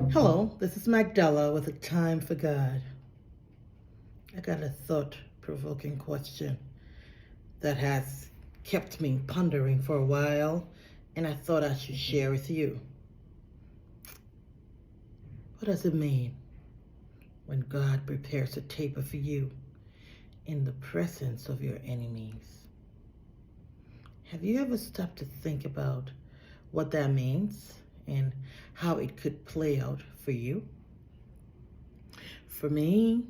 Hello, this is Magdala with a Time for God. I got a thought provoking question that has kept me pondering for a while, and I thought I should share with you. What does it mean when God prepares a table for you in the presence of your enemies? Have you ever stopped to think about what that means and how it could play out for you? For me,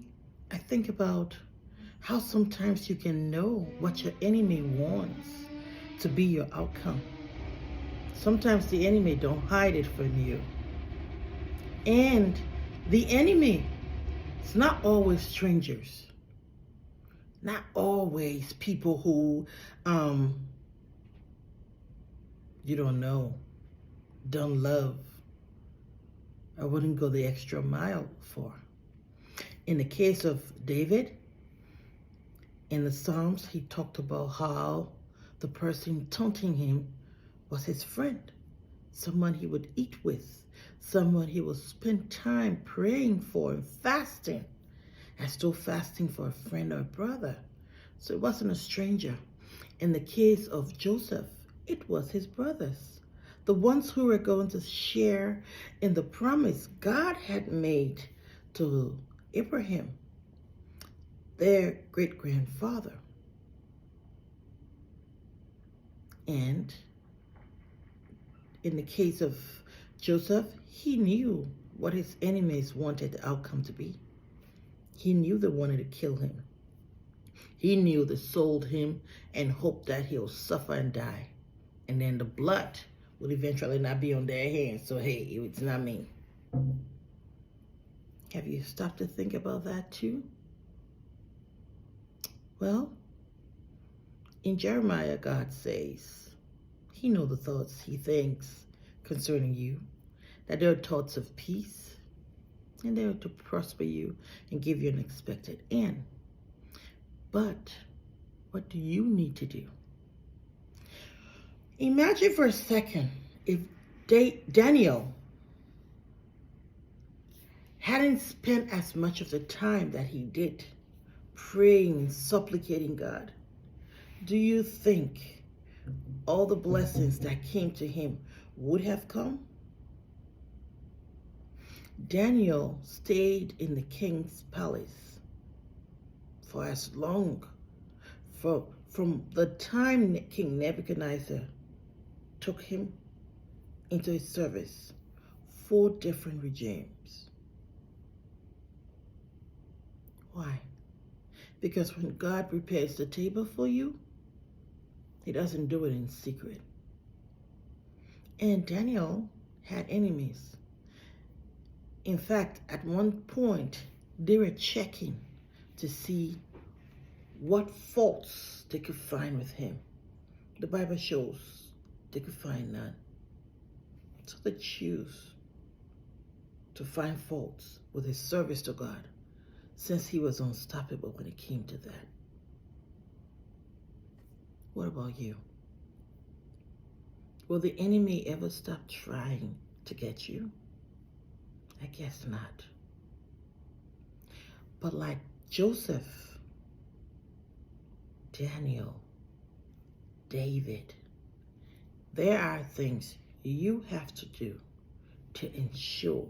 I think about how sometimes you can know what your enemy wants to be your outcome. Sometimes the enemy don't hide it from you. And the enemy is not always strangers. Not always people who you don't know, don't love, or wouldn't go the extra mile for. In the case of David, in the Psalms, he talked about how the person taunting him was his friend, someone he would eat with, someone he would spend time praying for and fasting, as though fasting for a friend or a brother. So it wasn't a stranger. In the case of Joseph, it was his brothers, the ones who were going to share in the promise God had made to Abraham, their great-grandfather. And in the case of Joseph, he knew what his enemies wanted the outcome to be. He knew they wanted to kill him. He knew they sold him and hoped that he'll suffer and die. And then the blood will eventually not be on their hands. So, hey, it's not me. Have you stopped to think about that too? Well, in Jeremiah, God says, He knows the thoughts He thinks concerning you, that they are thoughts of peace, and they are to prosper you and give you an expected end. But what do you need to do? Imagine for a second if Daniel hadn't spent as much of the time that he did praying and supplicating God. Do you think all the blessings that came to him would have come? Daniel stayed in the king's palace for as long, from the time King Nebuchadnezzar took him into his service, 4 different regimes. Why? Because when God prepares the table for you, He doesn't do it in secret. And Daniel had enemies. In fact, at one point, they were checking to see what faults they could find with him. The Bible shows they could find none. So they choose to find faults with his service to God, since he was unstoppable when it came to that. What about you? Will the enemy ever stop trying to get you? I guess not. But like Joseph, Daniel, David, there are things you have to do to ensure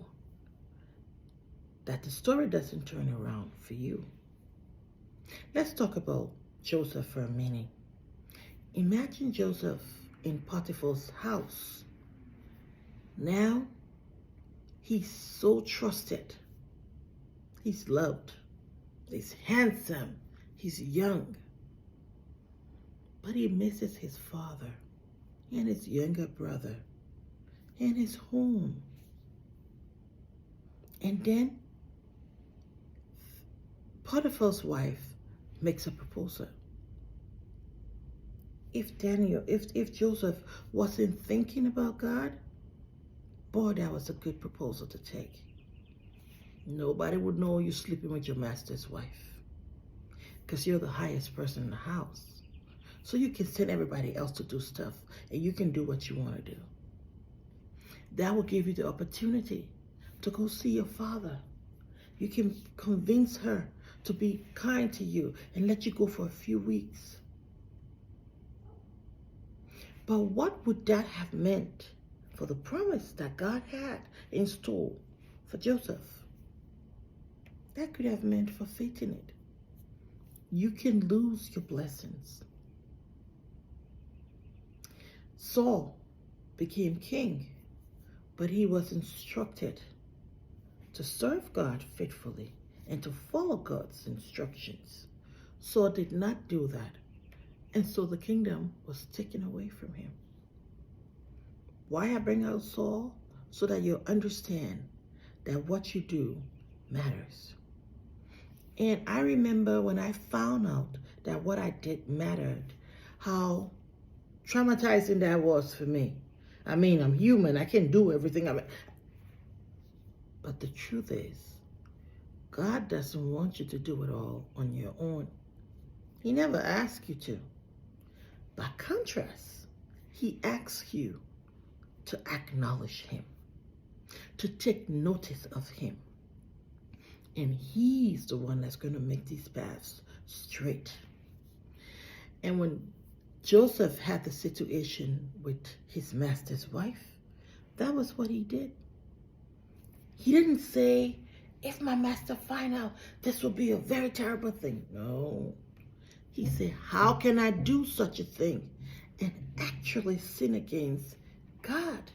that the story doesn't turn around for you. Let's talk about Joseph for a minute. Imagine Joseph in Potiphar's house. Now, he's so trusted. He's loved. He's handsome. He's young. But he misses his father and his younger brother and his home. And then Potiphar's wife makes a proposal. If Joseph wasn't thinking about God, boy, that was a good proposal to take. Nobody would know you're sleeping with your master's wife, because you're the highest person in the house. So you can send everybody else to do stuff, and you can do what you want to do. That will give you the opportunity to go see your father. You can convince her to be kind to you and let you go for a few weeks. But what would that have meant for the promise that God had in store for Joseph? That could have meant forfeiting it. You can lose your blessings. Saul became king, but he was instructed to serve God faithfully and to follow God's instructions. Saul did not do that, and so the kingdom was taken away from him. Why I bring out Saul? So that you'll understand that what you do matters. And I remember when I found out that what I did mattered, how traumatizing that was for me. I mean, I'm human. I can't do everything. But the truth is, God doesn't want you to do it all on your own. He never asks you to. By contrast, he asks you to acknowledge him, to take notice of him. And he's the one that's going to make these paths straight. And when Joseph had the situation with his master's wife, that was what he did. He didn't say, if my master find out, this will be a very terrible thing. No. He said, how can I do such a thing and actually sin against God?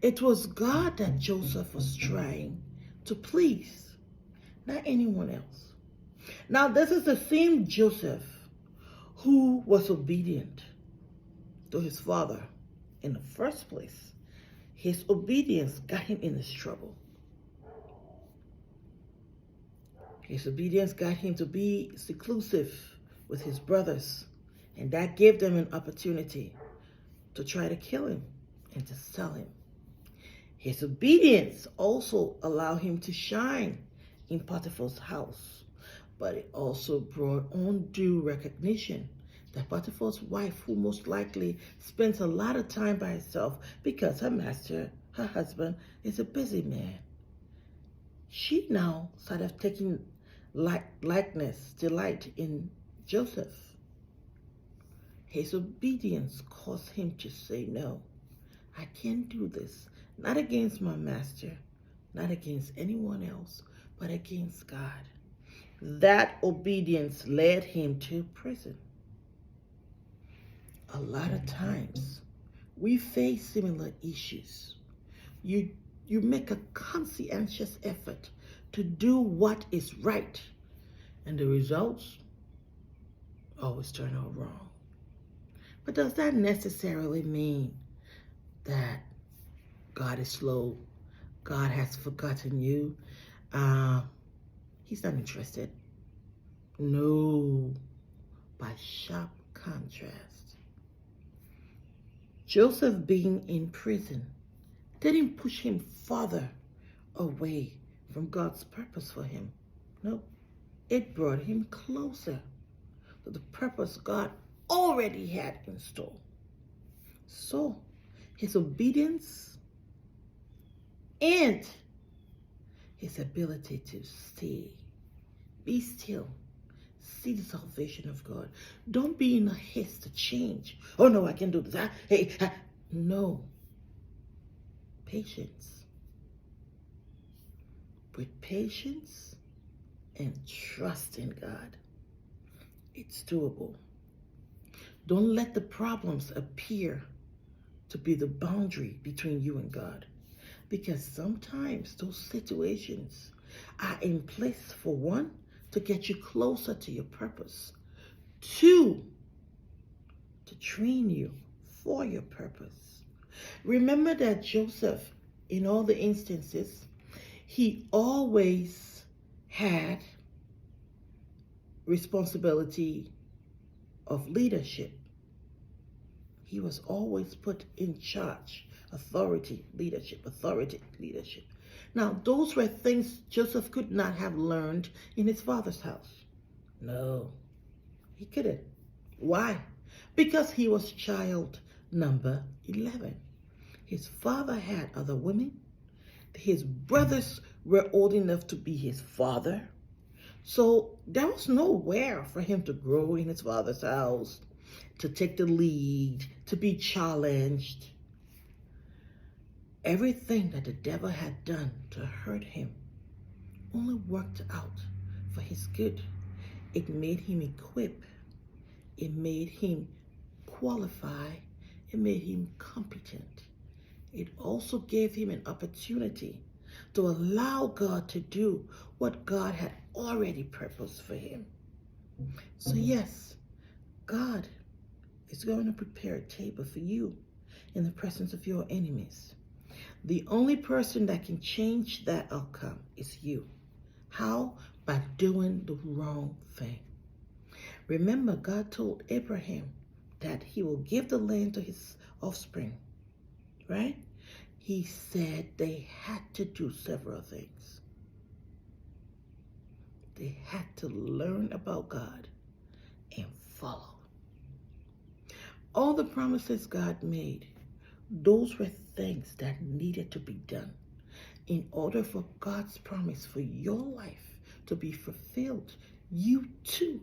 It was God that Joseph was trying to please, not anyone else. Now, this is the same Joseph who was obedient to his father in the first place. His obedience got him in this trouble. His obedience got him to be seclusive with his brothers, and that gave them an opportunity to try to kill him and to sell him. His obedience also allowed him to shine in Potiphar's house, but it also brought undue recognition that Potiphar's wife, who most likely spends a lot of time by herself because her master, her husband, is a busy man, she now started taking delight in Joseph. His obedience caused him to say, no, I can't do this. Not against my master, not against anyone else, but against God. That obedience led him to prison. A lot of times, we face similar issues. You make a conscientious effort to do what is right, and the results always turn out wrong. But does that necessarily mean that God is slow? God has forgotten you? He's not interested? No, by sharp contrast. Joseph being in prison didn't push him farther away from God's purpose for him. No, it brought him closer to the purpose God already had in store. So, his obedience and his ability to be still, see the salvation of God. Don't be in a haste to change. Oh no, I can do this. No. Patience. With patience and trust in God, it's doable. Don't let the problems appear to be the boundary between you and God, because sometimes those situations are in place, for one, to get you closer to your purpose, two, to train you for your purpose. Remember that Joseph, in all the instances, he always had responsibility of leadership. He was always put in charge. Authority, leadership. Now, those were things Joseph could not have learned in his father's house. No, he couldn't. Why? Because he was child number 11. His father had other women, His brothers were old enough to be his father. So there was nowhere for him to grow in his father's house, to take the lead, to be challenged. Everything that the devil had done to hurt him only worked out for his good. It made him equipped. It made him qualify. It made him competent. It also gave him an opportunity to allow God to do what God had already purposed for him. So yes, God is going to prepare a table for you in the presence of your enemies. The only person that can change that outcome is you. How? By doing the wrong thing. Remember, God told Abraham that he will give the land to his offspring, right? He said they had to do several things. They had to learn about God and follow. All the promises God made, those were things that needed to be done in order for God's promise for your life to be fulfilled. You too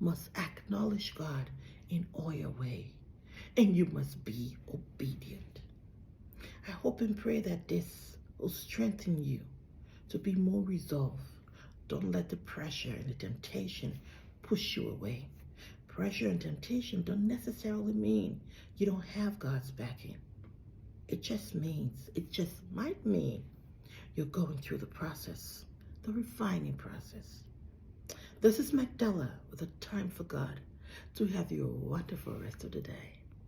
must acknowledge God in all your way, and you must be obedient. I hope and pray that this will strengthen you to be more resolved. Don't let the pressure and the temptation push you away. Pressure and temptation don't necessarily mean you don't have God's backing. It just might mean you're going through the process, the refining process. This is Magdala with a time for God. To have you a wonderful rest of the day.